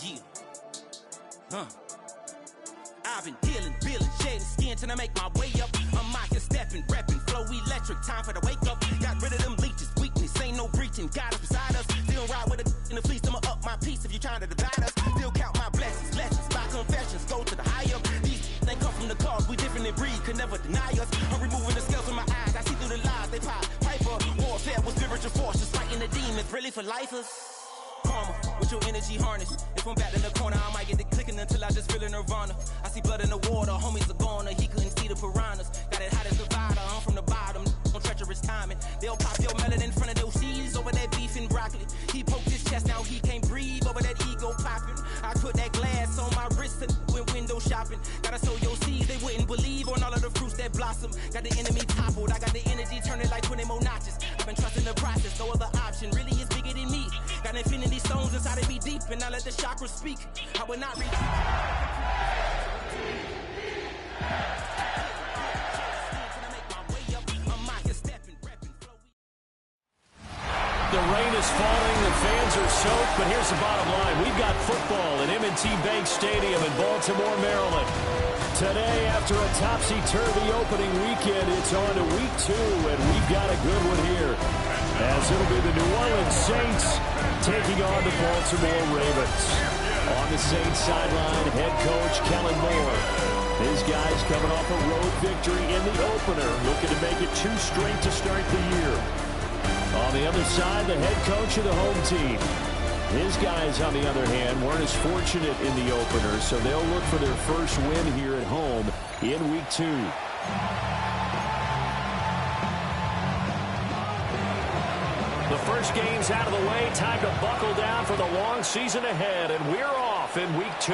Yeah. I've been dealing, feeling, shedding skin till I make my way up. I'm out here stepping, repping, flow electric, time for the wake up. Got rid of them leeches, weakness, ain't no breaching. God is beside us, still ride with a in the fleece. I'ma up my piece if you trying to divide us. Still count my blessings, lessons, my confessions, go to the higher. These they come from the cause, we different in breed, could never deny us. I'm removing the scales from my eyes, I see through the lies they pop. Piper, warfare with spiritual force, just fighting the demons, really for lifers. Karma, with your energy harness. If I'm back in the corner, I might get it clicking until I just feel a nirvana. I see blood in the water, homies are gone, he couldn't see the piranhas. Got it hot as Nevada, I'm from the bottom, on treacherous timing. They'll pop your melon in front of those seeds over that beef and broccoli. He poked his chest, now he can't breathe over that ego popping. I put that glass on my wrist and went window shopping. Gotta sow your seeds, they wouldn't believe on all of the fruits that blossom. Got the enemy toppled, I got the energy turning like 20 more notches. I've been trusting the process, no other option really is bigger than me. Got infinity stones inside of me deep, and I let the chakras speak. I will not retreat. The rain is falling, the fans are soaked, but here's the bottom line. We've got football at M&T Bank Stadium in Baltimore, Maryland. Today, after a topsy-turvy opening weekend, it's on to week 2, and we've got a good one here. As it'll be the New Orleans Saints taking on the Baltimore Ravens. On the Saints sideline, head coach Kellen Moore. His guys coming off a road victory in the opener, looking to make it 2 straight to start the year. On the other side, the head coach of the home team. His guys, on the other hand, weren't as fortunate in the opener, so they'll look for their first win here at home in week 2. The first game's out of the way. Time to buckle down for the long season ahead, and we're off in week 2.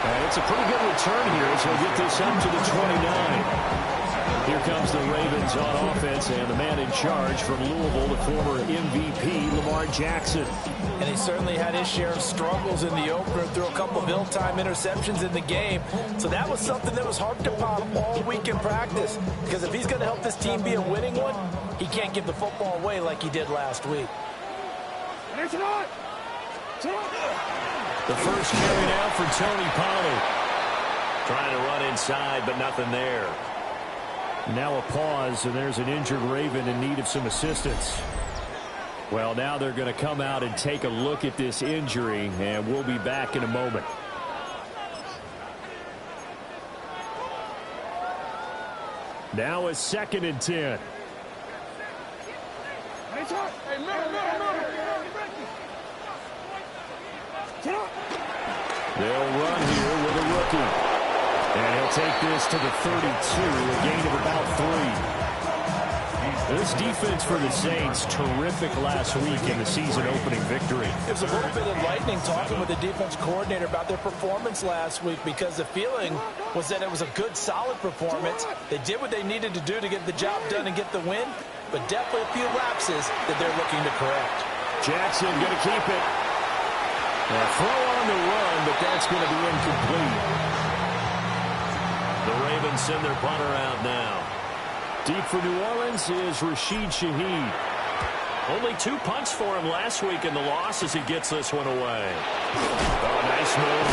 And it's a pretty good return here as he'll get this up to the 29. Here comes the Ravens on offense, and the man in charge from Louisville, the former MVP, Lamar Jackson. And he certainly had his share of struggles in the opener, threw a couple of ill-timed interceptions in the game. So that was something that was harped upon all week in practice. Because if he's going to help this team be a winning one, he can't give the football away like he did last week. The first carry now for Tony Pollard. Trying to run inside, but nothing there. Now a pause, and there's an injured Raven in need of some assistance. Well, now they're going to come out and take a look at this injury, and we'll be back in a moment. Now a 2nd and 10. They'll run here with a rookie. And he'll take this to the 32, a gain of about 3. This defense for the Saints, terrific last week in the season-opening victory. It was a little bit enlightening talking with the defense coordinator about their performance last week, because the feeling was that it was a good, solid performance. They did what they needed to do to get the job done and get the win, but definitely a few lapses that they're looking to correct. Jackson going to keep it. A throw on the run, but that's going to be incomplete. The Ravens send their punter out now. Deep for New Orleans is Rashid Shaheed. Only 2 punts for him last week in the loss as he gets this one away. Oh, nice move.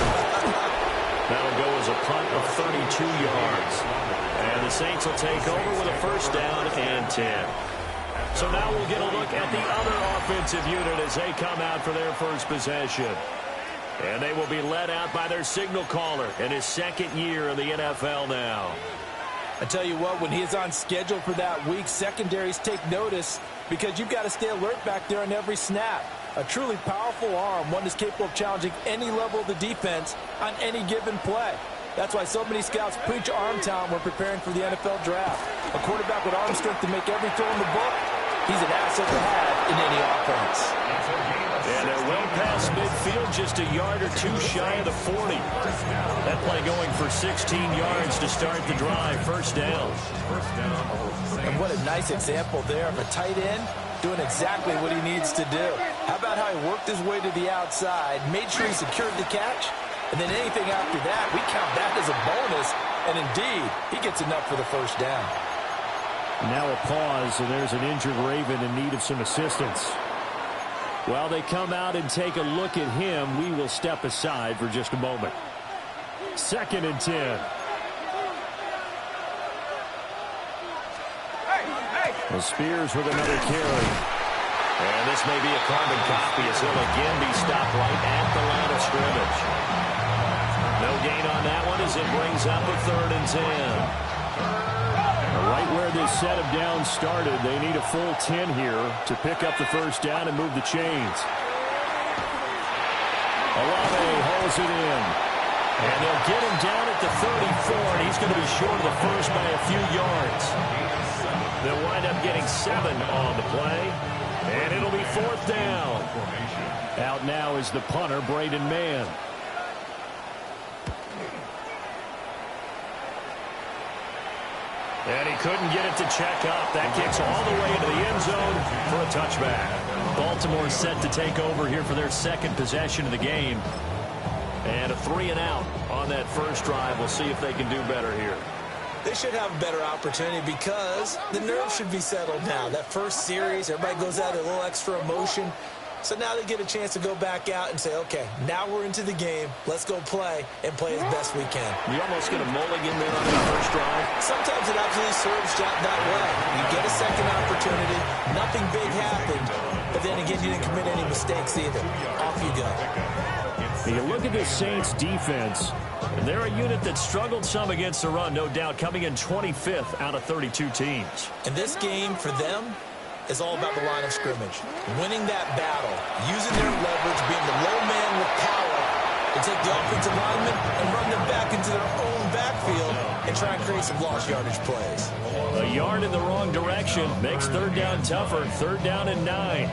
That'll go as a punt of 32 yards. And the Saints will take over with a first down and 10. So now we'll get a look at the other offensive unit as they come out for their first possession. And they will be led out by their signal caller in his 2nd year in the NFL now. I tell you what, when he is on schedule for that week, secondaries take notice, because you've got to stay alert back there on every snap. A truly powerful arm, one that's capable of challenging any level of the defense on any given play. That's why so many scouts preach arm talent when preparing for the NFL draft. A quarterback with arm strength to make every throw in the book, he's an asset to have in any offense. And they're well past midfield, just a yard or 2 shy of the 40. That play going for 16 yards to start the drive. First down. And what a nice example there of a tight end doing exactly what he needs to do. How about how he worked his way to the outside, made sure he secured the catch, and then anything after that, we count that as a bonus. And indeed, he gets enough for the first down. Now a pause, and there's an injured Raven in need of some assistance. While they come out and take a look at him, we will step aside for just a moment. 2nd and 10. Well, Spears with another carry. And this may be a carbon copy as he'll again be stopped right at the line of scrimmage. No gain on that one as it brings up a 3rd and 10. Right where this set of downs started, they need a full 10 here to pick up the first down and move the chains. Olave holds it in. And they'll get him down at the 34, and he's going to be short of the first by a few yards. They'll wind up getting 7 on the play, and it'll be 4th down. Out now is the punter, Braden Mann. And he couldn't get it to check up. That kicks all the way into the end zone for a touchback. Baltimore set to take over here for their 2nd possession of the game. And a 3 and out on that first drive. We'll see if they can do better here. They should have a better opportunity because the nerves should be settled now. That first series, everybody goes out a little extra emotion. So now they get a chance to go back out and say, okay, now we're into the game. Let's go play and play as best we can. You almost get a mulligan there on that first drive. Sometimes it absolutely serves that way. You get a 2nd opportunity. Nothing big happened. But then again, you didn't commit any mistakes either. Off you go. You look at this Saints defense, and they're a unit that struggled some against the run, no doubt, coming in 25th out of 32 teams. And this game for them is all about the line of scrimmage. Winning that battle, using their leverage, being the low man with power to take the offensive linemen and run them back into their own backfield and try and create some lost yardage plays. A yard in the wrong direction makes 3rd down tougher. 3rd down and 9.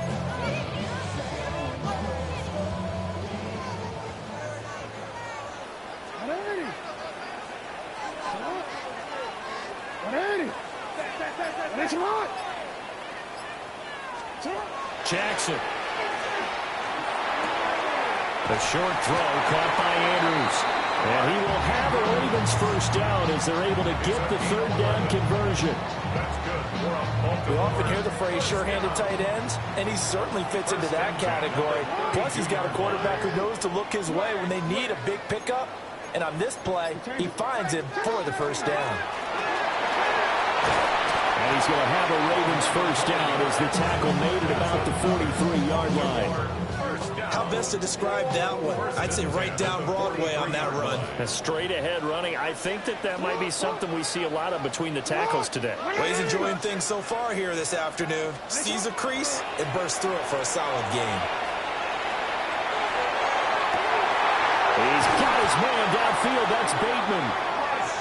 Jackson. A short throw caught by Andrews. And he will have a Ravens first down as they're able to get the 3rd down conversion. We often hear the phrase sure-handed tight ends, and he certainly fits into that category. Plus, he's got a quarterback who knows to look his way when they need a big pickup. And on this play, he finds him for the first down. And he's going to have a Ravens first down as the tackle made at about the 43-yard line. How best to describe that one? I'd say right down Broadway on that run. A straight-ahead running. I think that might be something we see a lot of between the tackles today. Well, he's enjoying things so far here this afternoon. Sees a crease and bursts through it for a solid gain. He's got his man downfield. That's Bateman.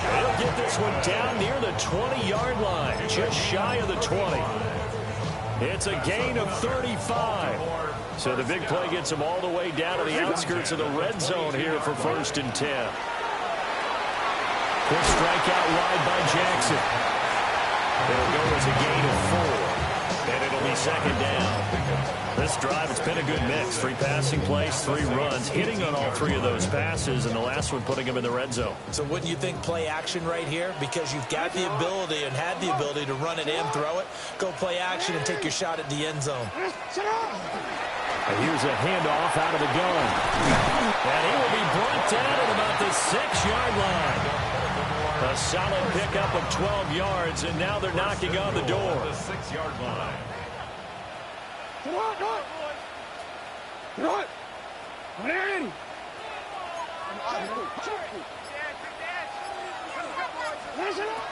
He'll get this one down near the 20-yard line, just shy of the 20. It's a gain of 35. So the big play gets him all the way down to the outskirts of the red zone here for 1st and 10. Quick strike out wide by Jackson. It'll go as a gain of 4, and it'll be 2nd down. This drive, it's been a good mix. 3 passing plays, 3 runs, hitting on all 3 of those passes, and the last one putting him in the red zone. So wouldn't you think play action right here? Because you've got the ability and had the ability to run it and throw it. Go play action and take your shot at the end zone. And here's a handoff out of the gun. And he will be brought down at about the 6-yard line. A solid pickup of 12 yards, and now they're knocking on the door. The 6-yard line.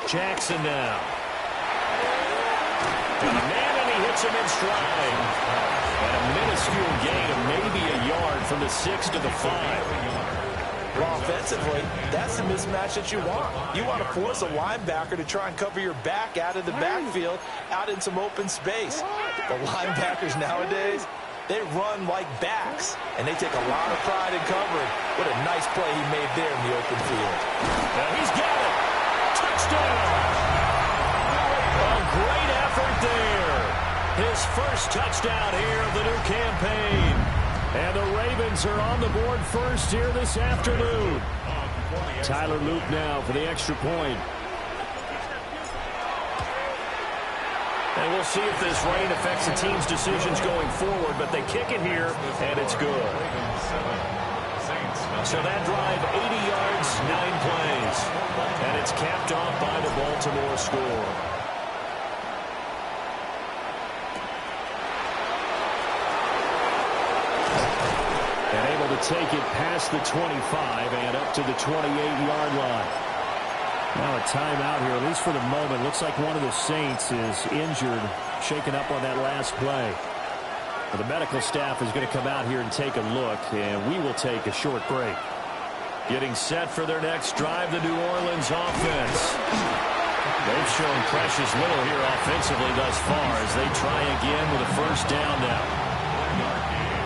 Jackson now. And a man, and he hits him in stride. And a minuscule gain of maybe a yard from the 6 to the 5. Well, offensively, that's the mismatch that you want. You want to force a linebacker to try and cover your back out of the backfield, out in some open space. The linebackers nowadays, they run like backs, and they take a lot of pride in covering. What a nice play he made there in the open field. Now he's got it. Touchdown. A great effort there. His first touchdown here of the new campaign. And the Ravens are on the board first here this afternoon. Tyler Luke now for the extra point. And we'll see if this rain affects the team's decisions going forward, but they kick it here, and it's good. So that drive, 80 yards, 9 plays. And it's capped off by the Baltimore score. And able to take it past the 25 and up to the 28-yard line. Now a timeout here, at least for the moment. Looks like one of the Saints is injured, shaken up on that last play. The medical staff is going to come out here and take a look, and we will take a short break. Getting set for their next drive, the New Orleans offense. They've shown precious little here offensively thus far as they try again with a first down now.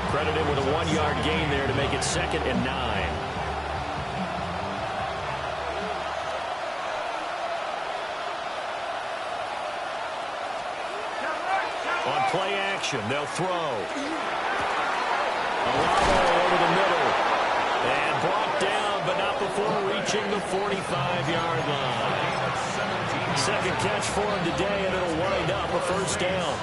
Credited with a 1-yard gain there to make it 2nd and 9. On play action, they'll throw. Olave over the middle. And brought down, but not before reaching the 45-yard line. Second catch for him today, and it'll wind up a first down.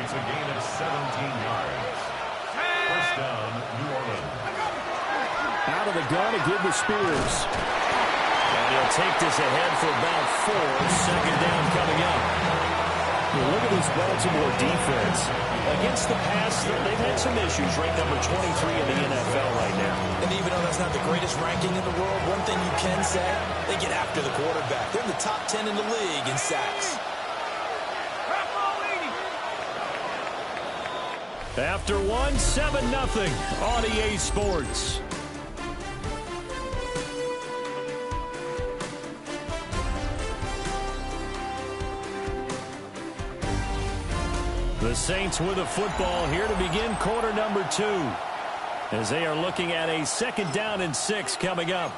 It's a gain of 17 yards. First down, New Orleans. Out of the gun to give to Spears. And he'll take this ahead for about 4. Second down coming up. Look at this Baltimore defense. Against the pass, they've had some issues. Ranked number 23 in the NFL right now. And even though that's not the greatest ranking in the world, one thing you can say, they get after the quarterback. They're in the top 10 in the league in sacks. After 1, 7-0 on EA Sports. The Saints with the football here to begin quarter number 2. As they are looking at a 2nd down and 6 coming up.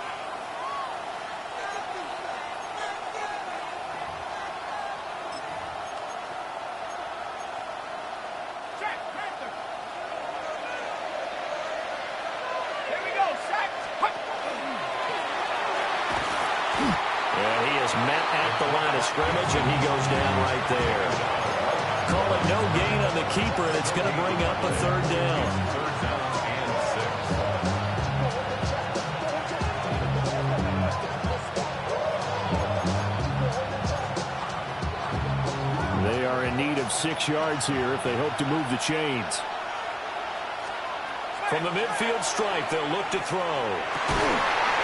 And he is met at the line of scrimmage, and he goes down right there. Call it no gain on the keeper, and it's going to bring up a 3rd down. They are in need of 6 yards here if they hope to move the chains. From the midfield stripe, they'll look to throw.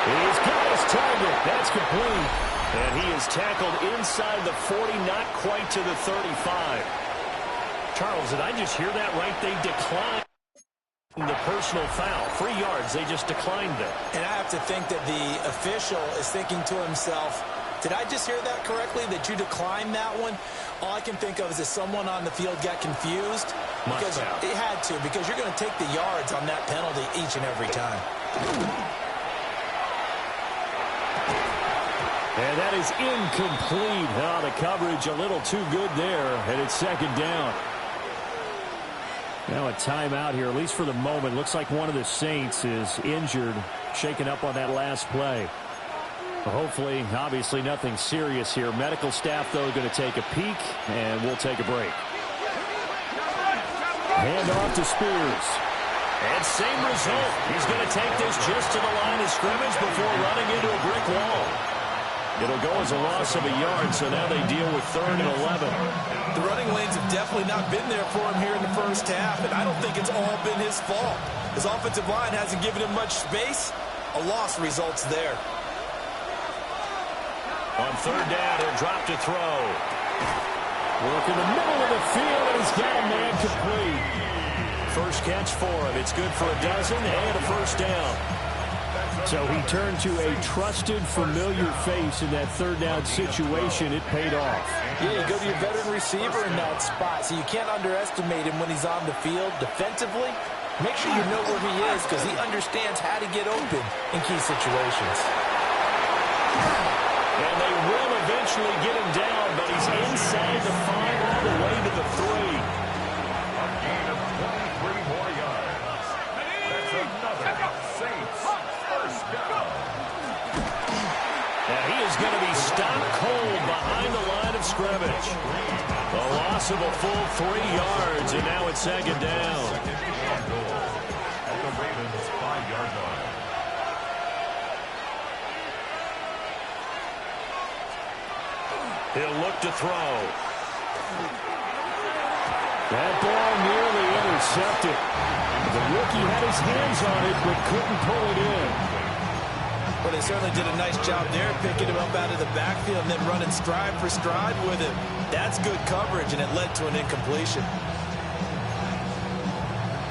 He's got his target. That's complete. And he is tackled inside the 40, not quite to the 35. Charles, did I just hear that right? They declined the personal foul. 3 yards, they just declined them. And I have to think that the official is thinking to himself, did I just hear that correctly, that you declined that one? All I can think of is that someone on the field got confused. Because it had to, because you're going to take the yards on that penalty each and every time. And that is incomplete. Oh, the coverage a little too good there, and it's 2nd down. Now a timeout here, at least for the moment. Looks like one of the Saints is injured, shaken up on that last play. Hopefully, obviously nothing serious here. Medical staff, though, going to take a peek, and we'll take a break. Hand off to Spears. And same result. He's going to take this just to the line of scrimmage before running into a brick wall. It'll go as a loss of a yard, so now they deal with 3rd and 11. The running lanes have definitely not been there for him here in the first half, and I don't think it's all been his fault. His offensive line hasn't given him much space. A loss results there. On 3rd down, he'll drop to throw. Work in the middle of the field, and he's got a man complete. First catch for him. It's good for a dozen and a first down. So he turned to a trusted, familiar face in that 3rd down situation. It paid off. Yeah, you go to your veteran receiver in that spot, so you can't underestimate him when he's on the field defensively. Make sure you know where he is because he understands how to get open in key situations. And they will eventually get him down, but he's inside the 5 all the way to the 3. A gain of 23 more yards. That's another Saints first down. And he is going to be stopped cold behind the line of scrimmage. A loss of a full 3 yards, and now it's second down. At the Ravens' 5-yard line. He'll look to throw. That ball nearly intercepted. The rookie had his hands on it, but couldn't pull it in. Well, they certainly did a nice job there, picking him up out of the backfield and then running stride for stride with him. That's good coverage, and it led to an incompletion.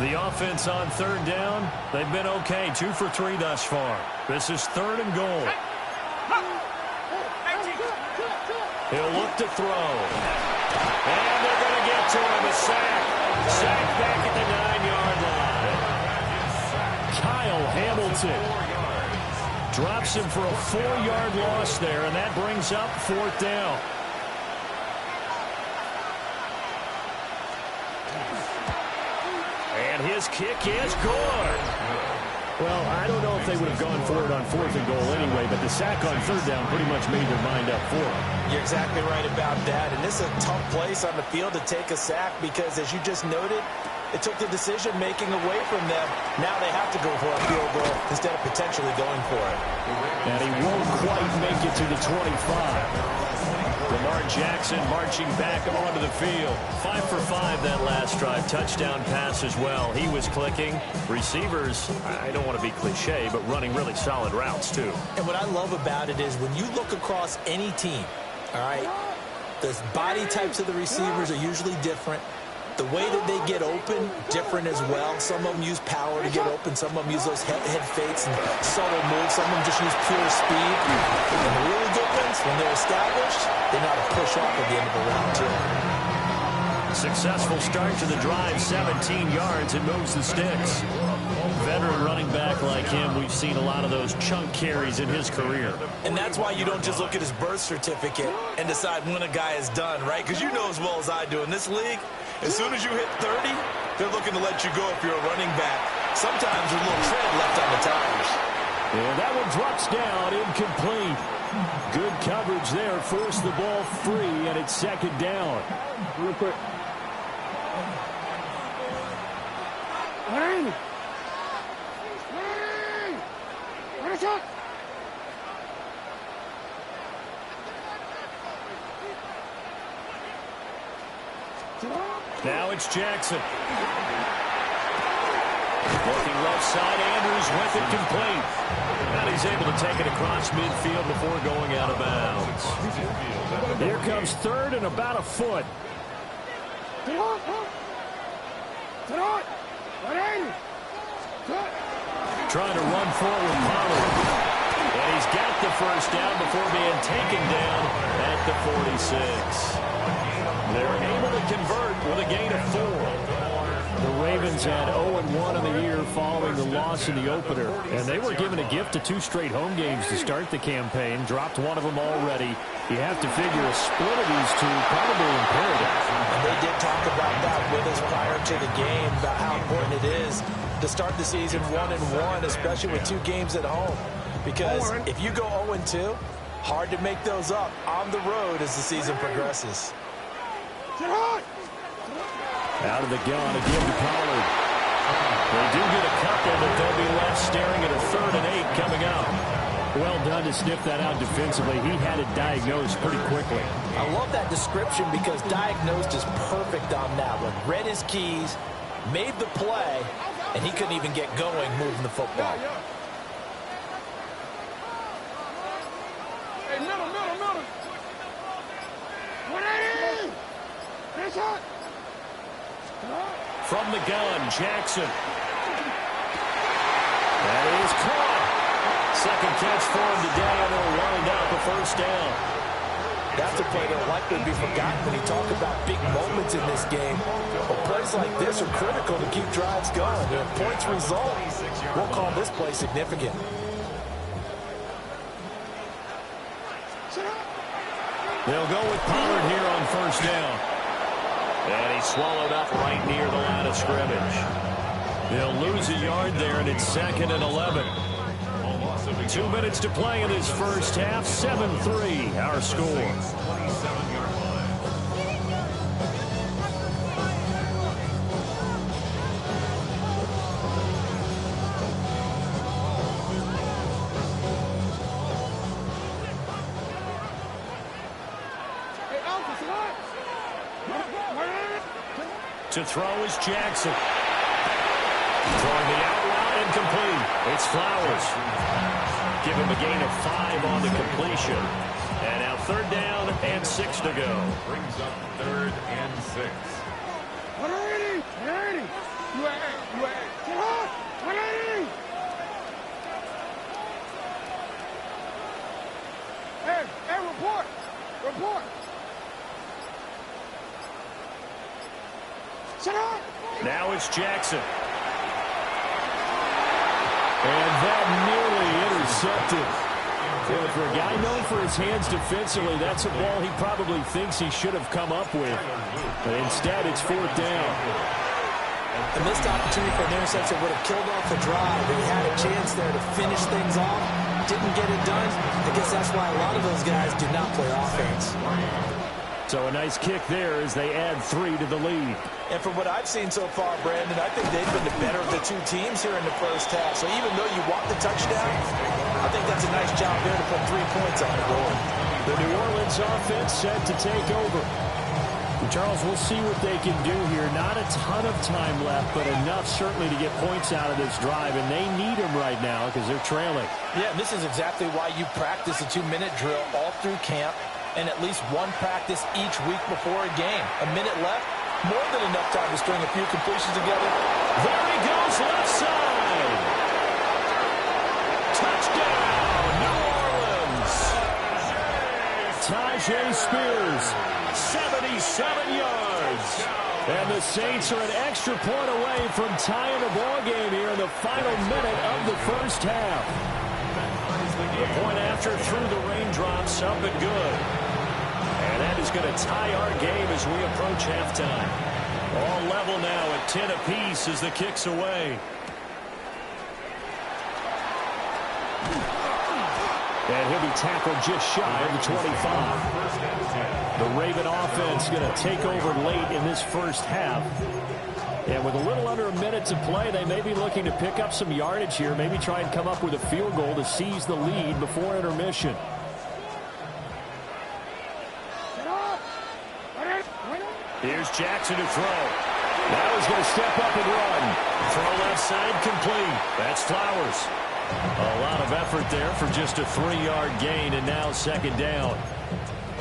The offense on third down, they've been okay, 2 for 3 thus far. This is 3rd and goal. He'll look to throw. And they're going to get to him, a sack. Sack back at the 9-yard line. Kyle Hamilton drops him for a 4-yard loss there, and that brings up 4th down. And his kick is good. Well, I don't know if they would have gone for it on 4th and goal anyway, but the sack on 3rd down pretty much made their mind up for it. You're exactly right about that, and this is a tough place on the field to take a sack because, as you just noted, it took the decision-making away from them. Now they have to go for a field goal instead of potentially going for it. And he won't quite make it to the 25. Lamar Jackson marching back onto the field. 5 for 5 that last drive. Touchdown pass as well. He was clicking. Receivers, I don't want to be cliche, but running really solid routes too. And what I love about it is when you look across any team, all right, the body types of the receivers are usually different. The way that they get open, different as well. Some of them use power to get open. Some of them use those head fakes and subtle moves. Some of them just use pure speed. And the really good ones, when they're established, they know how to push off at the end of a round, too. Successful start to the drive, 17 yards, and moves the sticks. Veteran running back like him, we've seen a lot of those chunk carries in his career. And that's why you don't just look at his birth certificate and decide when a guy is done, right? Because you know as well as I do, in this league, as soon as you hit 30, they're looking to let you go if you're a running back. Sometimes there's a little tread left on the tires. And that one drops down, incomplete. Good coverage there, forced the ball free, and it's second down. Real quick. Now it's Jackson. Looking left side, Andrews with it complete. And he's able to take it across midfield before going out of bounds. Here comes 3rd and about a foot. Trying to run forward, Pollard. And he's got the first down before being taken down at the 46. They're able to convert with a gain of 4. The Ravens had 0-1 in the year following the loss in the opener. And they were given a gift of 2 straight home games to start the campaign. Dropped one of them already. You have to figure a split of these two probably imperative. And they did talk about that with us prior to the game, about how important it is to start the season 1-1, especially with 2 games at home. Because if you go 0-2, hard to make those up on the road as the season progresses. Out of the gun again to Pollard. They do get a couple, but they'll be left staring at a 3rd and 8 coming up. Well done to sniff that out defensively. He had it diagnosed pretty quickly. I love that description because diagnosed is perfect on that one. Read his keys, made the play, and he couldn't even get going moving the football. Hey, middle. From the gun, Jackson. That is caught. Second catch for him today, and it'll wind up a first down. That's a play that'll likely be forgotten when you talk about big moments in this game. But plays like this are critical to keep drives going. If points result, we'll call this play significant. They'll go with Pollard here on first down. And he's swallowed up right near the line of scrimmage. They'll lose a yard there, and it's 2nd and 11. 2 minutes to play in this first half. 7-3, our score. To throw is Jackson. Throwing the out route incomplete. It's Flowers. Give him a gain of 5 on the completion. And now 3rd down and 6 to go. Brings up 3rd and 6. 180! 180! Get hard! 180! Hey, report! Report! Sit up! Now it's Jackson. And that nearly intercepted. Yeah, for a guy known for his hands defensively, that's a ball he probably thinks he should have come up with. But instead, it's 4th down. A missed opportunity for an interception would have killed off the drive. He had a chance there to finish things off. Didn't get it done. I guess that's why a lot of those guys do not play offense. So a nice kick there as they add 3 to the lead. And from what I've seen so far, Brandon, I think they've been the better of the two teams here in the first half. So even though you want the touchdown, I think that's a nice job there to put 3 points on the board. The New Orleans offense set to take over. Charles, we'll see what they can do here. Not a ton of time left, but enough certainly to get points out of this drive, and they need them right now because they're trailing. Yeah, and this is exactly why you practice a 2-minute drill all through camp and at least one practice each week before a game. A minute left, more than enough time to string a few completions together. There he goes, left side. Touchdown, New Orleans. Tyjae Spears, 77 yards. And the Saints are an extra point away from tying the ball game here in the final minute of the first half. The point after through the raindrops, up and good. And that is going to tie our game as we approach halftime. All level now at 10 apiece as the kick's away. And he'll be tackled just shy of the 25. The Raven offense going to take over late in this first half. And with a little under a minute to play, they may be looking to pick up some yardage here, maybe try and come up with a field goal to seize the lead before intermission. Here's Jackson to throw. Now he's going to step up and run. Throw left side complete. That's Flowers. A lot of effort there for just a 3-yard gain, and now 2nd down.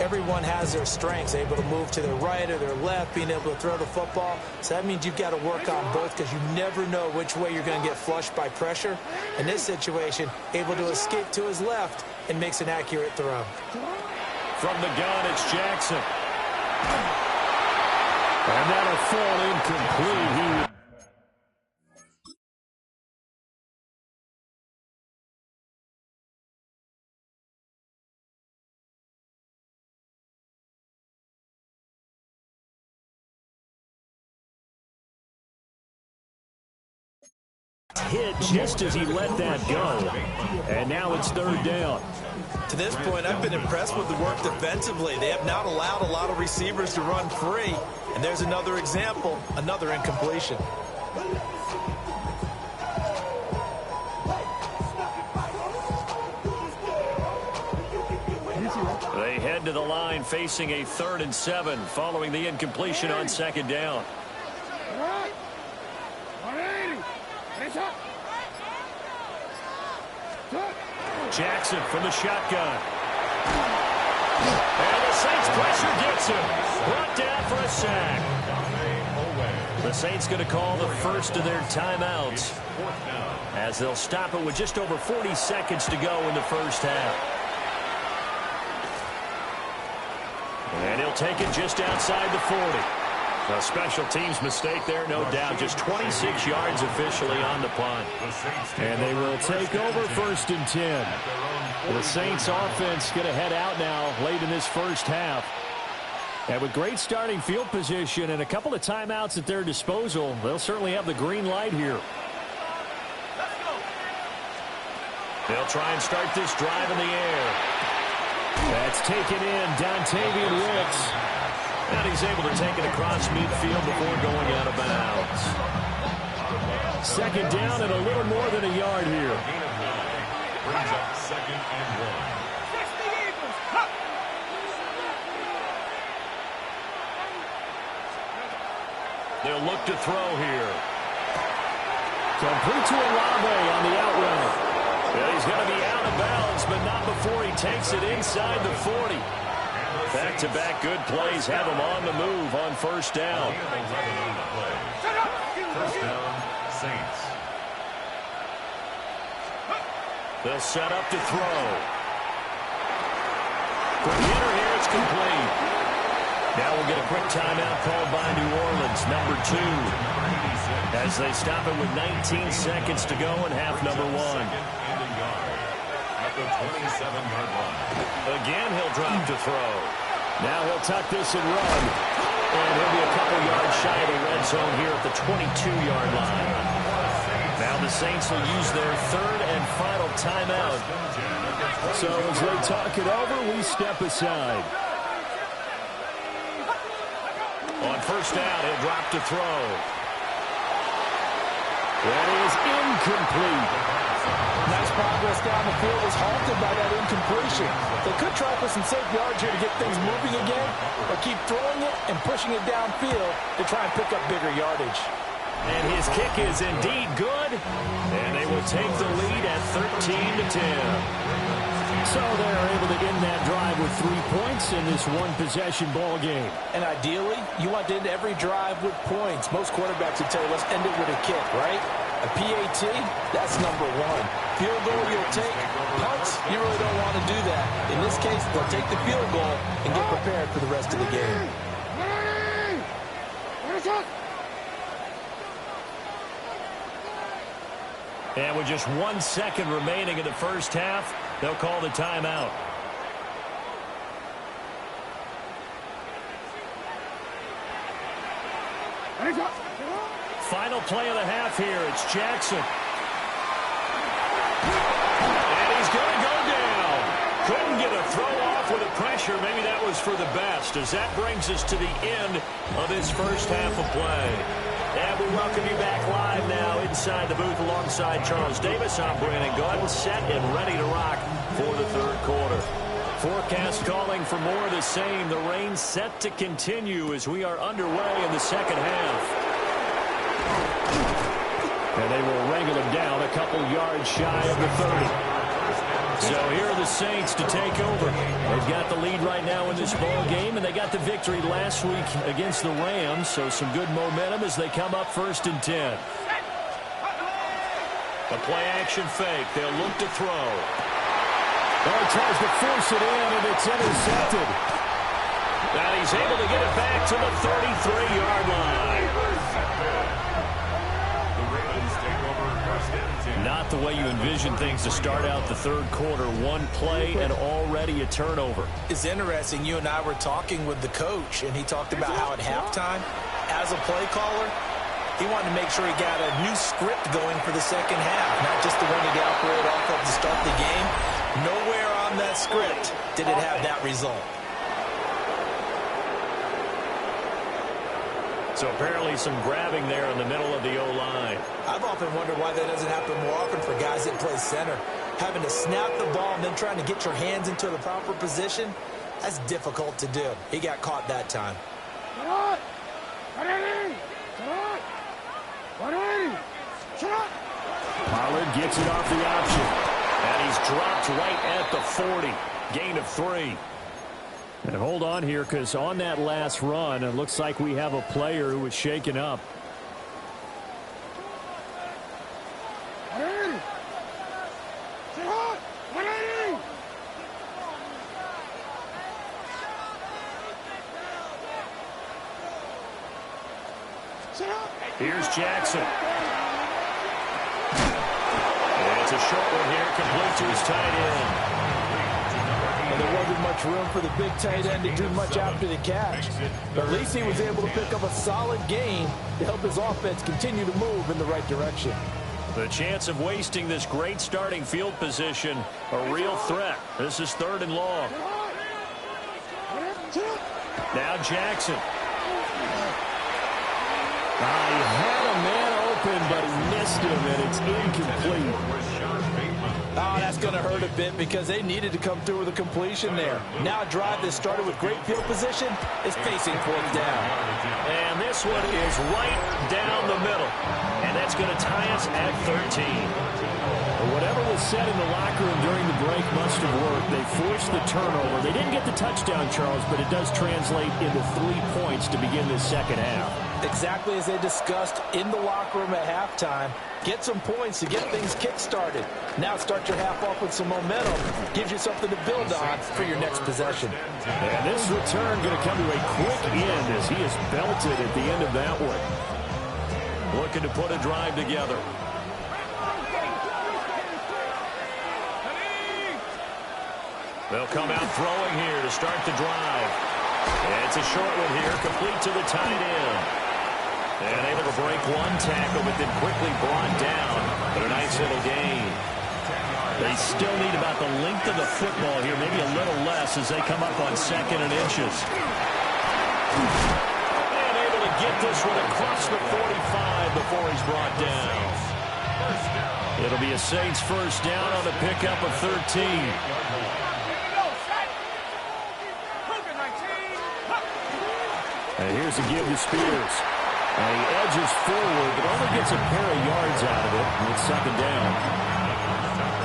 Everyone has their strengths, able to move to their right or their left, being able to throw the football. So that means you've got to work on both because you never know which way you're going to get flushed by pressure. In this situation, able to escape to his left and makes an accurate throw. From the gun, it's Jackson. And that'll fall incomplete. Hit just as he let that go. And now it's 3rd down. To this point, I've been impressed with the work defensively. They have not allowed a lot of receivers to run free. And there's another example, another incompletion. They head to the line facing a 3rd and 7 following the incompletion on 2nd down. 180! Hands up! Jackson from the shotgun. And the Saints pressure gets him. Brought down for a sack. The Saints going to call the first of their timeouts as they'll stop it with just over 40 seconds to go in the first half. And he'll take it just outside the 40. A special teams mistake there, no doubt. Just 26 yards officially on the punt. And they will take over 1st and 10. The Saints offense going to head out now late in this first half. And with great starting field position and a couple of timeouts at their disposal, they'll certainly have the green light here. They'll try and start this drive in the air. That's taken in, Dontavian Wicks. And he's able to take it across midfield before going out of bounds. 2nd down and a little more than a yard here. Brings up 2nd and 1. They'll look to throw here. Complete to Olave on the out route. And he's going to be out of bounds, but not before he takes it inside the 40. Back-to-back good plays have him on the move on first down. First down, Saints. They'll set up to throw. For the hitter here, it's complete. Now we'll get a quick timeout called by New Orleans, number 2. As they stop it with 19 seconds to go in half number 1. At the 27-yard line. Again, he'll drop to throw. Now he'll tuck this and run. And he'll be a couple yards shy of the red zone here at the 22-yard line. Now the Saints will use their third and final timeout. So as they talk it over, we step aside. On first down, he'll drop to throw. That is incomplete. Nice progress down the field was halted by that incompletion. They could try for some safe yards here to get things moving again, or keep throwing it and pushing it downfield to try and pick up bigger yardage. And his kick is indeed good, and they will take the lead at 13-10. So they're able to end that drive with 3 points in this one-possession ball game. And ideally, you want to end every drive with points. Most quarterbacks would tell you, let's end it with a kick, right? A PAT, that's number 1. Field goal you'll take. Punts, you really don't want to do that. In this case, they'll take the field goal and get prepared for the rest of the game. And with just 1 second remaining in the first half, they'll call the timeout. Final play of the half here. It's Jackson. And he's going to go down. Couldn't get a throw off with the pressure. Maybe that was for the best, as that brings us to the end of this first half of play. And we welcome you back live now inside the booth alongside Charles Davis. I'm Brandon Gaudin, set and ready to rock for the third quarter. Forecast calling for more of the same. The rain set to continue as we are underway in the second half. And they will wrangle him down a couple yards shy of the 30. So here are the Saints to take over. They've got the lead right now in this ball game, and they got the victory last week against the Rams, so some good momentum as they come up 1st and 10. A play-action fake. They'll look to throw. Oh, he tries to force it in, and it's intercepted. And he's able to get it back to the 33-yard line. Not the way you envision things to start out the third quarter. One play and already a turnover. It's interesting. You and I were talking with the coach, and he talked about how at halftime, as a play caller, he wanted to make sure he got a new script going for the second half, not just the one he'd operate off of to start the game. Nowhere on that script did it have that result. So apparently some grabbing there in the middle of the O-line. I've often wondered why that doesn't happen more often for guys that play center. Having to snap the ball and then trying to get your hands into the proper position, that's difficult to do. He got caught that time. Pollard gets it off the option. And he's dropped right at the 40. Gain of 3. And hold on here, because on that last run, it looks like we have a player who was shaken up. Here's Jackson. And it's a short one here, complete to his tight end. And there wasn't much room for the big tight end to do much after the catch. But at least he was able to pick up a solid gain to help his offense continue to move in the right direction. The chance of wasting this great starting field position, a real threat. This is 3rd and long. Now Jackson. He had a man open, but he missed him, and it's incomplete. Oh, that's going to hurt a bit because they needed to come through with a completion there. Now a drive that started with great field position is facing fourth down. And this one is right down the middle. And that's going to tie us at 13. Whatever was said in the locker room during the break must have worked. They forced the turnover. They didn't get the touchdown, Charles, but it does translate into 3 points to begin this second half. Exactly as they discussed in the locker room at halftime. Get some points to get things kick-started. Now start your half off with some momentum. Gives you something to build on for your next possession. And this return going to come to a quick end as he is belted at the end of that one. Looking to put a drive together. They'll come out throwing here to start the drive. And it's a short one here, complete to the tight end. And able to break one tackle, but then quickly brought down. But a nice little gain. They still need about the length of the football here, maybe a little less as they come up on 2nd and inches. And able to get this one across the 45 before he's brought down. It'll be a Saints first down on the pickup of 13. And here's a give to Spears. And he edges forward, but only gets a pair of yards out of it. And it's 2nd down.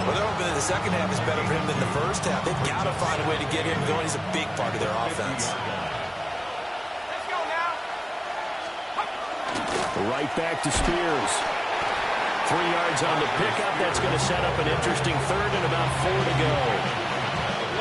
Well, they're hoping that the second half is better for him than the first half. They've got to find a way to get him going. He's a big part of their offense. Let's go now. Right back to Spears. 3 yards on the pickup. That's going to set up an interesting 3rd and about 4 to go.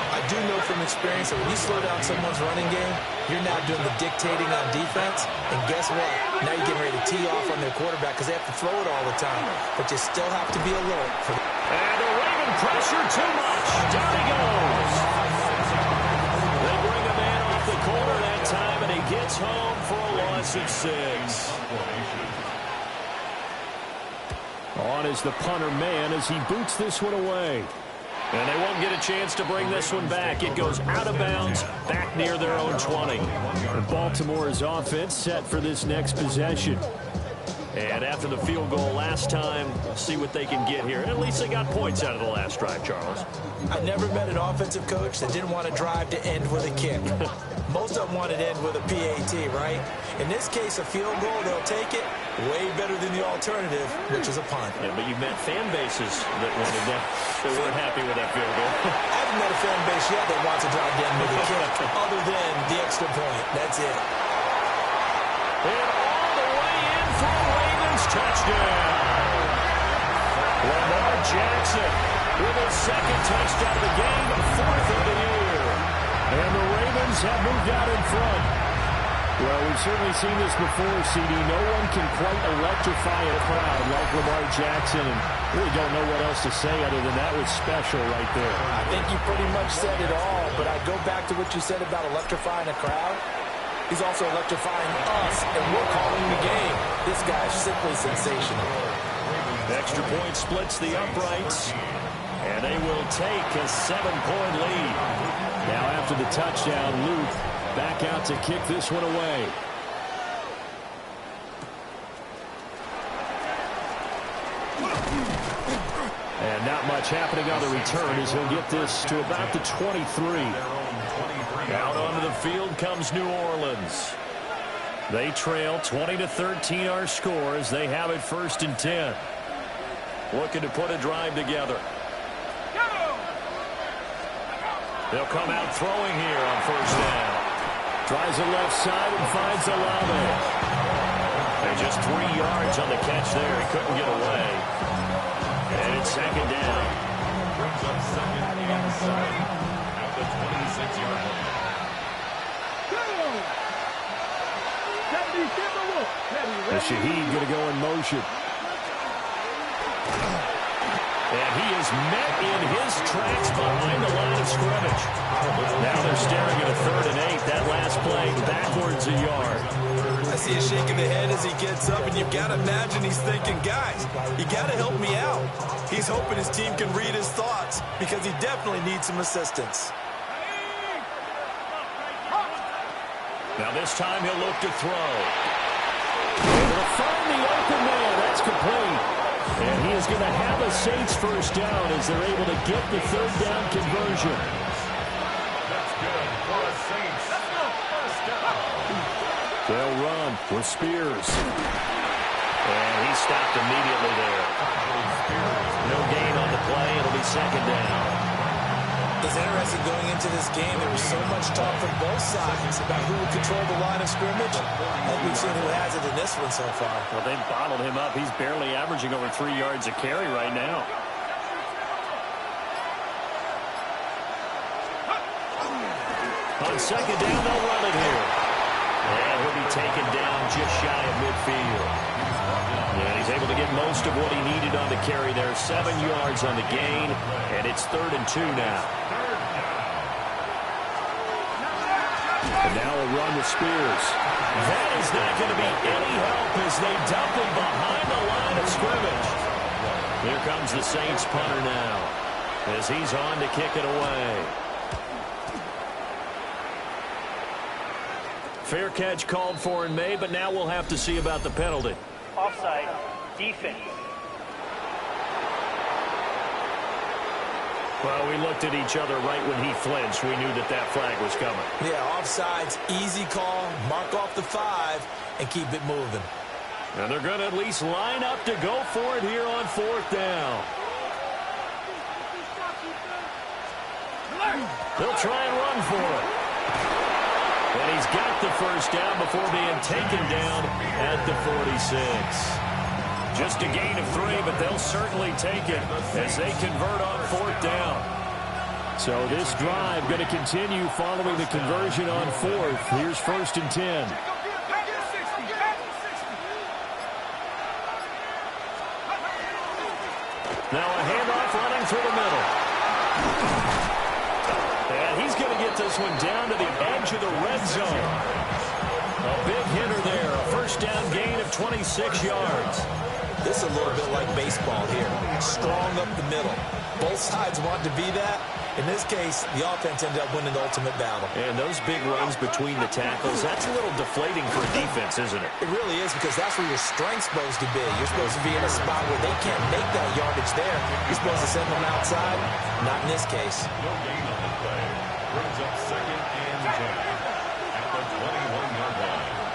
I do know from experience that when you slow down someone's running game, you're now doing the dictating on defense. And guess what? Now you're getting ready to tee off on their quarterback because they have to throw it all the time. But you still have to be alert. And a Raven pressure too much. Down he goes. They bring a man off the corner that time, and he gets home for a loss of 6. On is the punter man as he boots this one away. And they won't get a chance to bring this one back. It goes out of bounds, back near their own 20. And Baltimore's offense set for this next possession. And after the field goal last time, see what they can get here. And at least they got points out of the last drive, Charles. I never met an offensive coach that didn't want a drive to end with a kick. Most of them want it to end with a PAT, right? In this case, a field goal, they'll take it way better than the alternative, which is a punt. Yeah, but you met fan bases that wanted that. They weren't happy with that field goal. I haven't met a fan base yet that wants a drive to end with a kick, other than the extra point. That's it. And all the way in for a Ravens touchdown. Lamar Jackson with his 2nd touchdown of the game, 4th of the year. And the Ravens have moved out in front. Well, we've certainly seen this before, CD. No one can quite electrify a crowd like Lamar Jackson, and really don't know what else to say other than that was special right there. I think you pretty much said it all, but I go back to what you said about electrifying a crowd. He's also electrifying us, and we're calling the game. This guy is simply sensational. Extra point splits the uprights, and they will take a 7-point lead. Now after the touchdown, Luke back out to kick this one away. And not much happening on the return as he'll get this to about the 23. Out onto the field comes New Orleans. They trail 20-13 our score as they have it 1st and 10. Looking to put a drive together. They'll come out throwing here on 1st down. Tries the left side and finds Olave. And just 3 yards on the catch there. He couldn't get away. And it's 2nd down. Brings up 2nd and 7 at the 26-yard line. The Shaheed going to go in motion. And he is met in his tracks behind the line of scrimmage. Now they're staring at a 3rd and 8. That last play backwards a yard. I see a shake of the head as he gets up, and you've got to imagine he's thinking, guys, you got to help me out. He's hoping his team can read his thoughts because he definitely needs some assistance. Now this time he'll look to throw. Able to find the open man. That's complete. And he is going to have a Saints first down as they're able to get the third down conversion. That's good for a Saints. First down. They'll run with Spears. And he stopped immediately there. No gain on the play. It'll be second down. It's interesting going into this game. There was so much talk from both sides about who would control the line of scrimmage. I think we've seen who has it in this one so far. Well, they've bottled him up. He's barely averaging over 3 yards a carry right now. On second down, they'll run it here. And he'll be taken down just shy of midfield. And he's able to get most of what he needed on the carry there. 7 yards on the gain, and it's 3rd and 2 now. And now a run with Spears. That is not going to be any help as they dump him behind the line of scrimmage. Here comes the Saints punter now as he's on to kick it away. Fair catch called for and made, but now we'll have to see about the penalty. Offside, defense. Well, we looked at each other right when he flinched. We knew that that flag was coming. Yeah, offsides, easy call, mark off the 5, and keep it moving. And they're going to at least line up to go for it here on 4th down. They'll try and run for it. And he's got the first down before being taken down at the 46. Just a gain of 3, but they'll certainly take it as they convert on 4th down. So this drive going to continue following the conversion on 4th. Here's 1st and 10. Now a handoff running through the middle. And he's going to get this one down to the edge of the red zone. A big hitter there. A first down gain of 26 yards. This is a little bit like baseball here. Strong up the middle. Both sides want to be that. In this case, the offense ended up winning the ultimate battle. And those big runs between the tackles, that's a little deflating for a defense, isn't it? It really is, because that's where your strength's supposed to be. You're supposed to be in a spot where they can't make that yardage there. You're supposed to send them outside. Not in this case. No gain on the play. Brings up 2nd and 10 at the 21-yard line.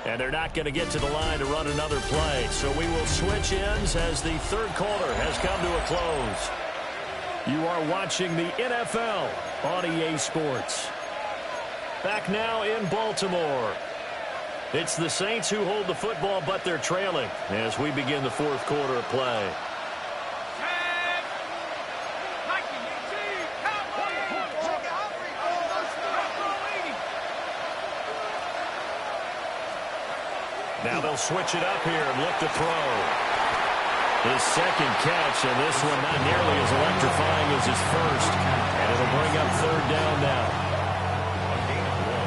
And they're not going to get to the line to run another play. So we will switch ends as the third quarter has come to a close. You are watching the NFL on EA Sports. Back now in Baltimore. It's the Saints who hold the football, but they're trailing as we begin the fourth quarter of play. Now they'll switch it up here and look to throw. His second catch, and this one not nearly as electrifying as his first. And it'll bring up 3rd down now.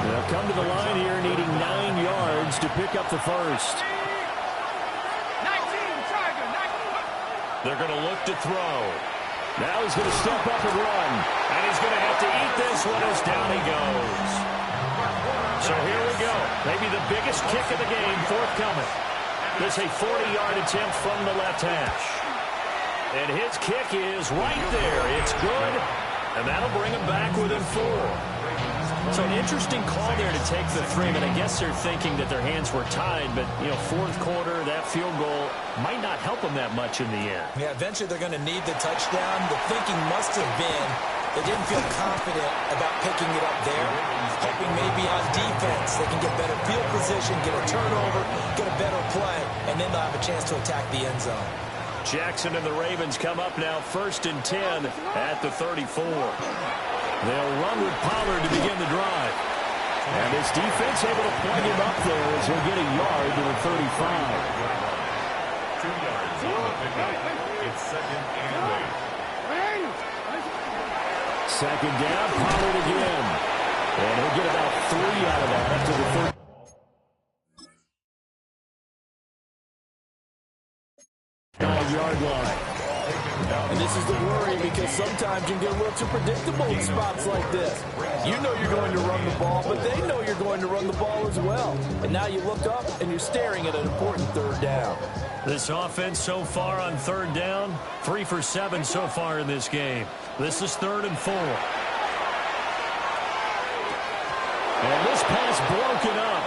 They'll come to the line here needing 9 yards to pick up the first. 19, Tiger, 19. They're going to look to throw. Now he's going to step up and run. And he's going to have to eat this one as down he goes. So here we go. Maybe the biggest kick of the game forthcoming. This a 40-yard attempt from the left hash. And his kick is right there. It's good. And that'll bring him back within 4. So an interesting call there to take the 3. And I guess they're thinking that their hands were tied. But, you know, fourth quarter, that field goal might not help them that much in the end. Yeah, eventually they're going to need the touchdown. The thinking must have been they didn't feel confident about picking it up there, hoping maybe on defense they can get better field position, get a turnover, get a better play, and then they'll have a chance to attack the end zone. Jackson and the Ravens come up now 1st and 10 at the 34. They'll run with Pollard to begin the drive. And this defense able to point him up there as he'll get a yard to the 35. 2 yards on the pickup. It's 2nd and 8. Second down, Pollard again. And he'll get about 3 out of that up to the 39-yard line. And this is the worry because sometimes you can get a little too predictable in spots like this. You know you're going to run the ball, but they know you're going to run the ball as well. And now you look up and you're staring at an important third down. This offense so far on third down, 3 for 7 so far in this game. This is 3rd and 4. And this pass broken up.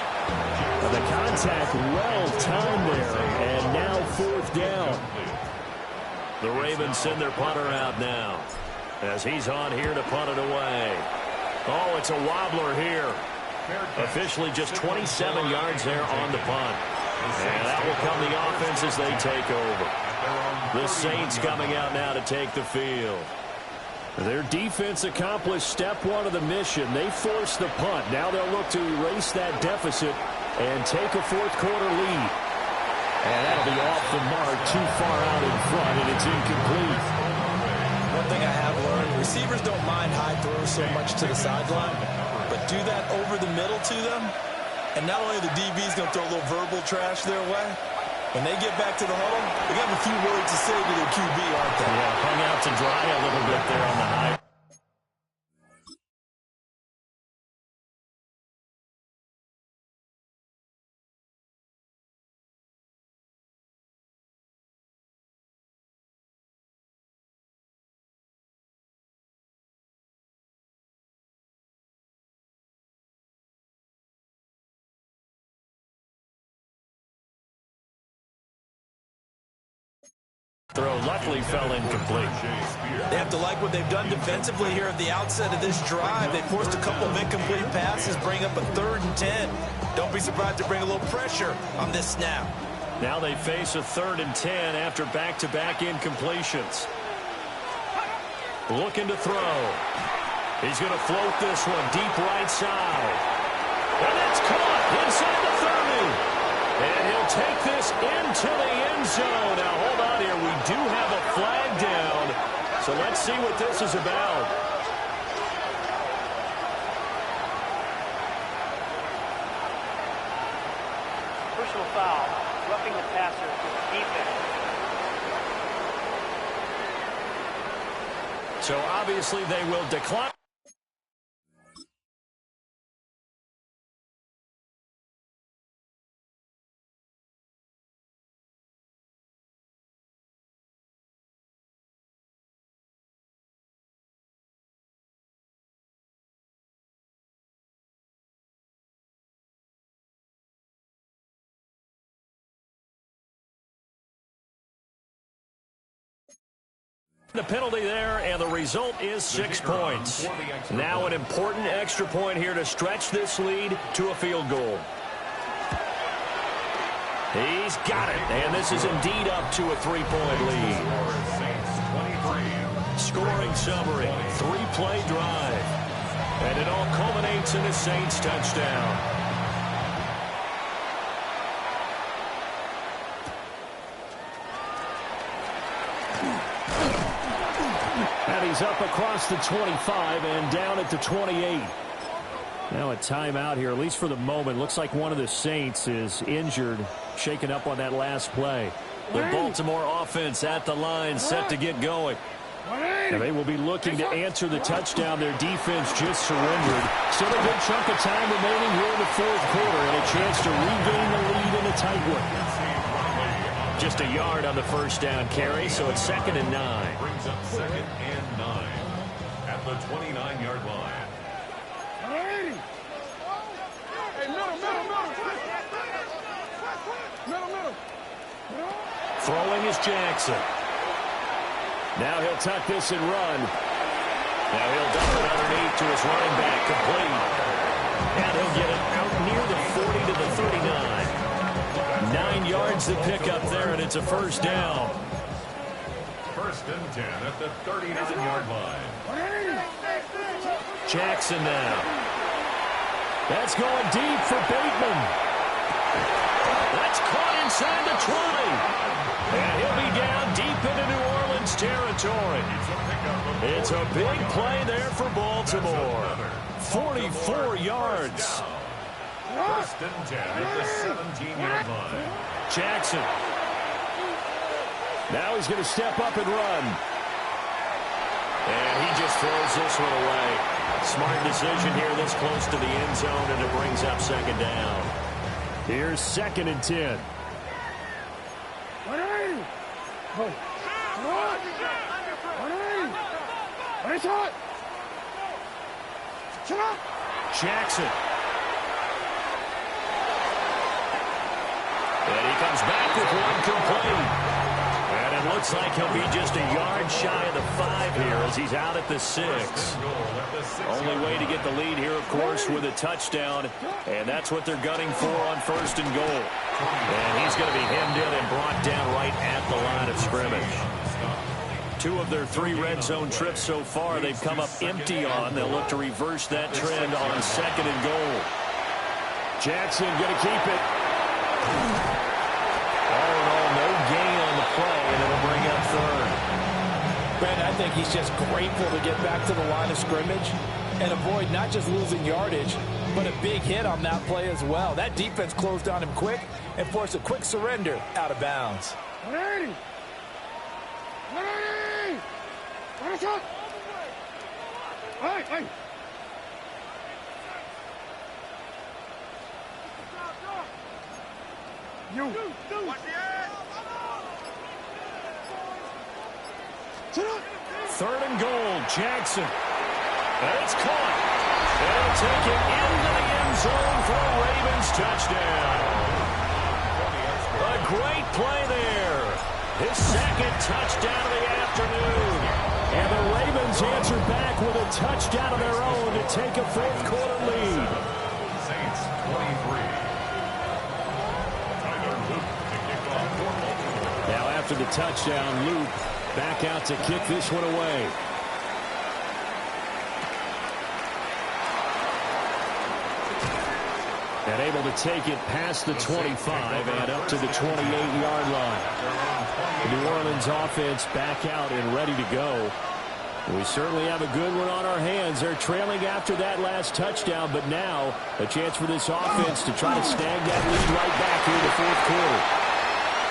The contact well timed there, and now 4th down. The Ravens send their punter out now as he's on here to punt it away. Oh, it's a wobbler here. Officially just 27 yards there on the punt. And that will come the offense as they take over. The Saints coming out now to take the field. Their defense accomplished step 1 of the mission. They forced the punt. Now they'll look to erase that deficit and take a 4th quarter lead. And that'll be off the mark, too far out in front, and it's incomplete. One thing I have learned, receivers don't mind high throws so much to the sideline, but do that over the middle to them, and not only the DB's going to throw a little verbal trash their way, when they get back to the huddle, they got a few words to say to their QB, aren't they? Yeah, hung out to dry a little bit there on the high. Throw luckily fell incomplete. They have to like what they've done defensively here at the outset of this drive. They forced a couple of incomplete passes, bring up a 3rd and 10. Don't be surprised to bring a little pressure on this snap. Now they face a 3rd and 10 after back-to-back incompletions. Looking to throw. He's going to float this one deep right side. And it's caught inside the 30. And he'll take this into the end zone. Now, hold on here. We do have a flag down. So let's see what this is about. Personal foul, roughing the passer with defense. So obviously they will decline. The penalty there, and the result is 6 points. Now an important extra point here to stretch this lead to a field goal. He's got it, and this is indeed up to a 3-point lead. Scoring summary, 3-play drive. And it all culminates in a Saints touchdown. And he's up across the 25 and down at the 28. Now a timeout here, at least for the moment. Looks like one of the Saints is injured, shaken up on that last play. The Baltimore offense at the line, set to get going. And they will be looking to answer the touchdown. Their defense just surrendered. Still a good chunk of time remaining here in the 4th quarter, and a chance to regain the lead in a tight one. Just a yard on the first down carry, so it's 2nd and 9. Brings up 2nd and 9 at the 29-yard line. Hey, middle. Throwing is Jackson. Now he'll tuck this and run. Now he'll dump it underneath to his running back, complete. And he'll get it out near the 40 to the 39. 9 yards to pick up there, and it's a first down. 1st and 10 at the 39-yard line. Jackson now. That's going deep for Bateman. That's caught inside the 20. And he'll be down deep into New Orleans territory. It's a big play there for Baltimore. 44 yards. 1st and 10 at the 17-yard line. Jackson. Now he's going to step up and run. And he just throws this one away. Smart decision here this close to the end zone, and it brings up second down. Here's 2nd and 10. Jackson. And he comes back with one complete. And it looks like he'll be just a yard shy of the 5 here as he's out at the 6. Only way to get the lead here, of course, with a touchdown. And that's what they're gunning for on 1st and goal. And he's going to be hemmed in and brought down right at the line of scrimmage. 2 of their 3 red zone trips so far they've come up empty on. They'll look to reverse that trend on 2nd and goal. Jackson going to keep it. All in all, no gain on the play, and it'll bring up 3rd. Brandon, I think he's just grateful to get back to the line of scrimmage and avoid not just losing yardage, but a big hit on that play as well. That defense closed on him quick and forced a quick surrender out of bounds. 180! 180! What a shot! Hey! You! Watch the ass! 3rd and goal, Jackson. And it's caught. They'll take it into the end zone for a Ravens touchdown. A great play there. His 2nd touchdown of the afternoon. And the Ravens answer back with a touchdown of their own to take a 4th quarter lead. Saints 23. Now after the touchdown, Luke back out to kick this one away. And able to take it past the 25 and up to the 28-yard line. The New Orleans offense back out and ready to go. We certainly have a good one on our hands. They're trailing after that last touchdown, but now a chance for this offense to try to snag that lead right back here in the 4th quarter.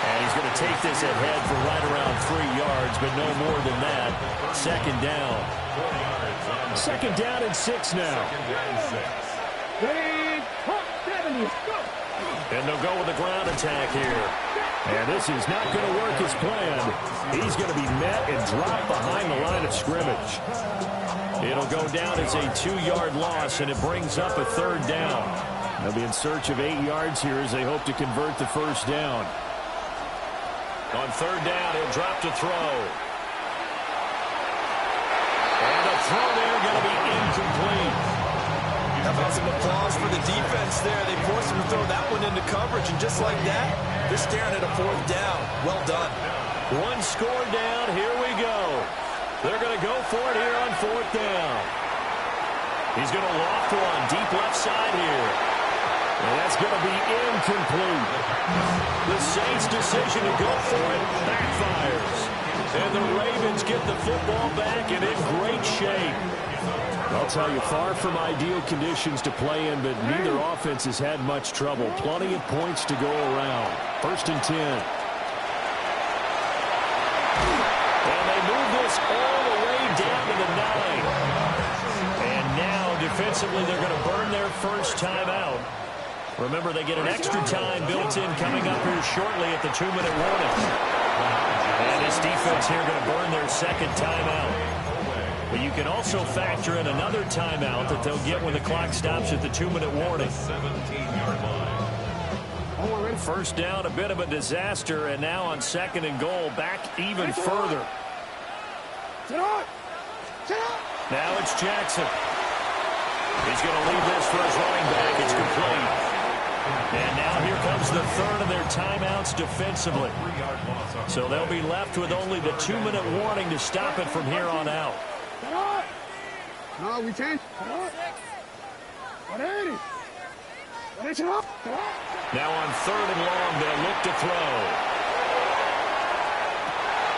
And he's going to take this ahead for right around 3 yards, but no more than that. 2nd down. 2nd down and 6 now. And they'll go with the ground attack here. And this is not going to work as planned. He's going to be met and dropped behind the line of scrimmage. It'll go down as a 2-yard loss, and it brings up a 3rd down. They'll be in search of 8 yards here as they hope to convert the 1st down. On 3rd down, he'll drop to throw. And the throw there going to be incomplete. How about some applause for the defense there? They forced him to throw that one into coverage, and just like that, they're staring at a 4th down. Well done. 1 score down. Here we go. They're going to go for it here on 4th down. He's going to loft one deep left side here. And that's going to be incomplete. The Saints' decision to go for it backfires. And the Ravens get the football back and in great shape. I'll tell you, far from ideal conditions to play in, but neither offense has had much trouble. Plenty of points to go around. 1st and 10. And they move this all the way down to the 9. And now, defensively, they're going to burn their first timeout. Remember, they get an extra time built in coming up here shortly at the 2-minute warning. And this defense here going to burn their 2nd timeout. But you can also factor in another timeout that they'll get when the clock stops at the 2-minute warning. 17-yard line. 1st down, a bit of a disaster, and now on 2nd and goal, back even further. Now it's Jackson. He's going to leave this for his running back. It's complete. And now here comes the 3rd of their timeouts defensively. So they'll be left with only the 2-minute warning to stop it from here on out. No, we change. 180. Now on 3rd and long, they'll look to throw.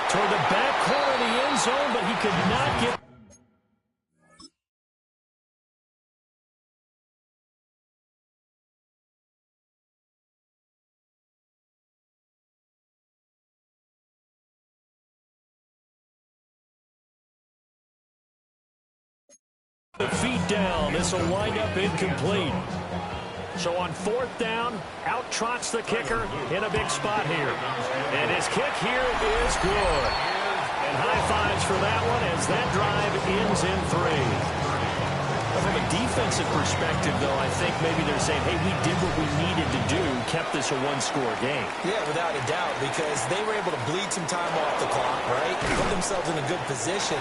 Toward the back corner of the end zone, but he could not get The feet down. This will wind up incomplete. So on 4th down, out trots the kicker in a big spot here. And his kick here is good. And high fives for that one as that drive ends in 3. From a defensive perspective, though, I think maybe they're saying, hey, we did what we needed to do, kept this a one-score game. Yeah, without a doubt, because they were able to bleed some time off the clock, right? Put themselves in a good position,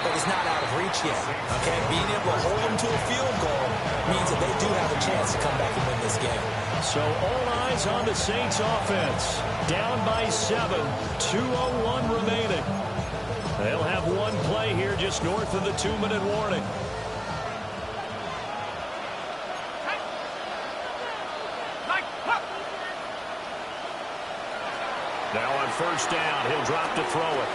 but it's not out of reach yet, okay? Being able to hold them to a field goal means that they do have a chance to come back and win this game. So all eyes on the Saints offense. Down by 7, 2:01 remaining. They'll have one play here just north of the 2-minute warning. Now on 1st down, he'll drop to throw it.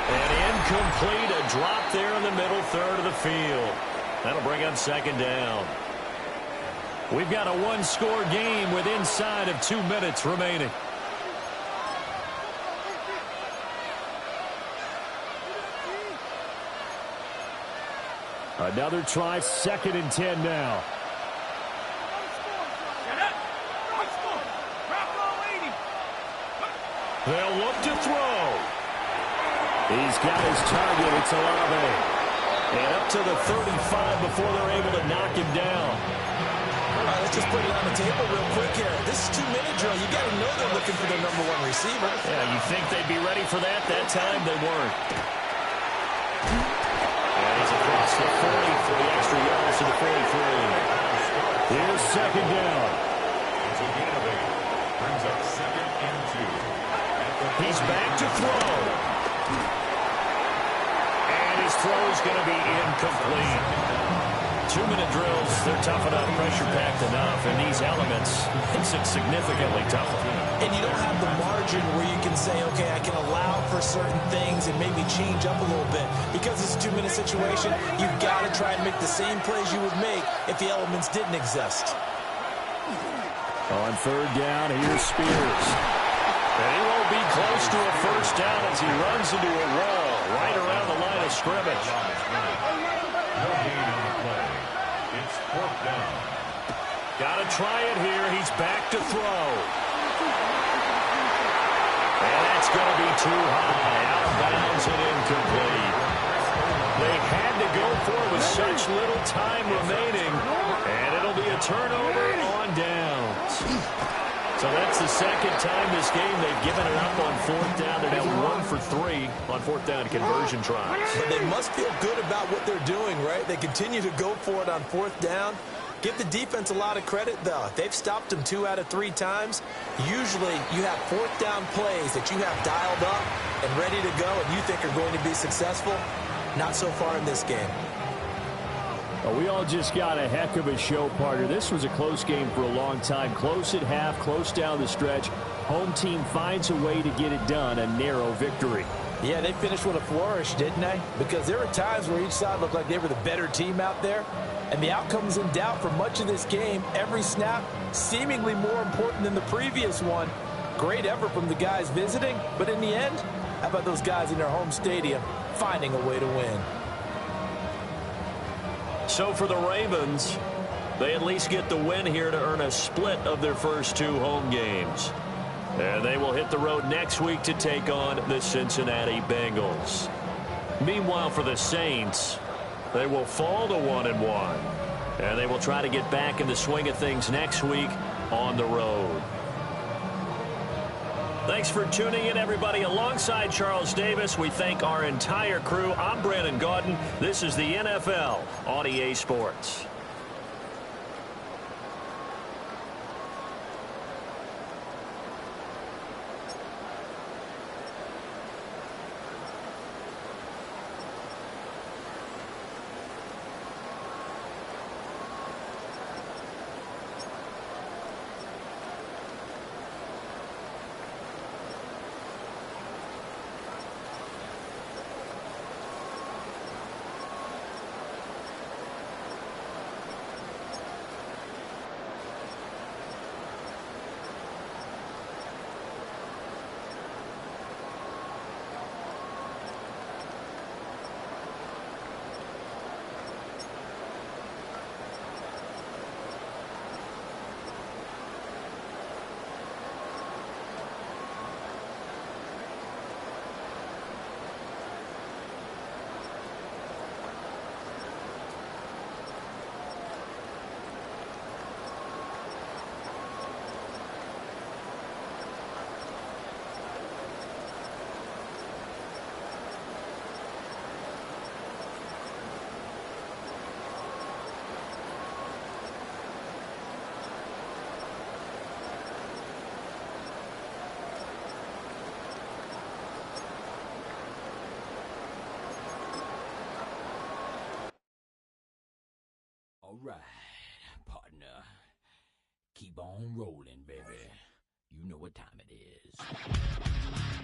And incomplete, a drop there in the middle third of the field. That'll bring up 2nd down. We've got a one-score game with inside of 2 minutes remaining. Another try, 2nd and 10 now. They'll look to throw. He's got his target. It's Olave. And up to the 35 before they're able to knock him down. All right, let's just put it on the table real quick here. This is 2-minute drill. You got to know they're looking for their number 1 receiver. Yeah, you think they'd be ready for that? That time they weren't. And he's across the 40 for the extra yards to the 43. Here's 2nd down. It's a gain of 8. Brings up 2nd and 2. He's back to throw. And his throw's going to be incomplete. 2-minute drills, they're tough enough, pressure-packed enough, and these elements makes it significantly tougher. And you don't have the margin where you can say, okay, I can allow for certain things and maybe change up a little bit. Because it's a 2-minute situation, you've got to try and make the same plays you would make if the elements didn't exist. On 3rd down, here's Spears. And he won't be close to a 1st down as he runs into a wall right around the line of scrimmage. No gain on the play. It's 4th down. Got to try it here. He's back to throw. And that's going to be too high. Out of bounds and incomplete. They had to go for it with such little time remaining. And it'll be a turnover on downs. So that's the 2nd time this game they've given it up on 4th down. They're now 1 for 3 on 4th down conversion tries. But they must feel good about what they're doing, right? They continue to go for it on 4th down. Give the defense a lot of credit, though. They've stopped them 2 out of 3 times. Usually you have 4th down plays that you have dialed up and ready to go and you think are going to be successful. Not so far in this game. Well, we all just got a heck of a show, partner. This was a close game for a long time. Close at half, close down the stretch. Home team finds a way to get it done, a narrow victory. Yeah, they finished with a flourish, didn't they? Because there were times where each side looked like they were the better team out there. And the outcome was in doubt for much of this game. Every snap seemingly more important than the previous one. Great effort from the guys visiting. But in the end, how about those guys in their home stadium finding a way to win? So for the Ravens, they at least get the win here to earn a split of their first 2 home games. And they will hit the road next week to take on the Cincinnati Bengals. Meanwhile, for the Saints, they will fall to 1-1. And they will try to get back in the swing of things next week on the road. Thanks for tuning in, everybody. Alongside Charles Davis, we thank our entire crew. I'm Brandon Gaudin. This is the NFL on EA Sports. right, partner. Keep on rolling, baby. You know what time it is.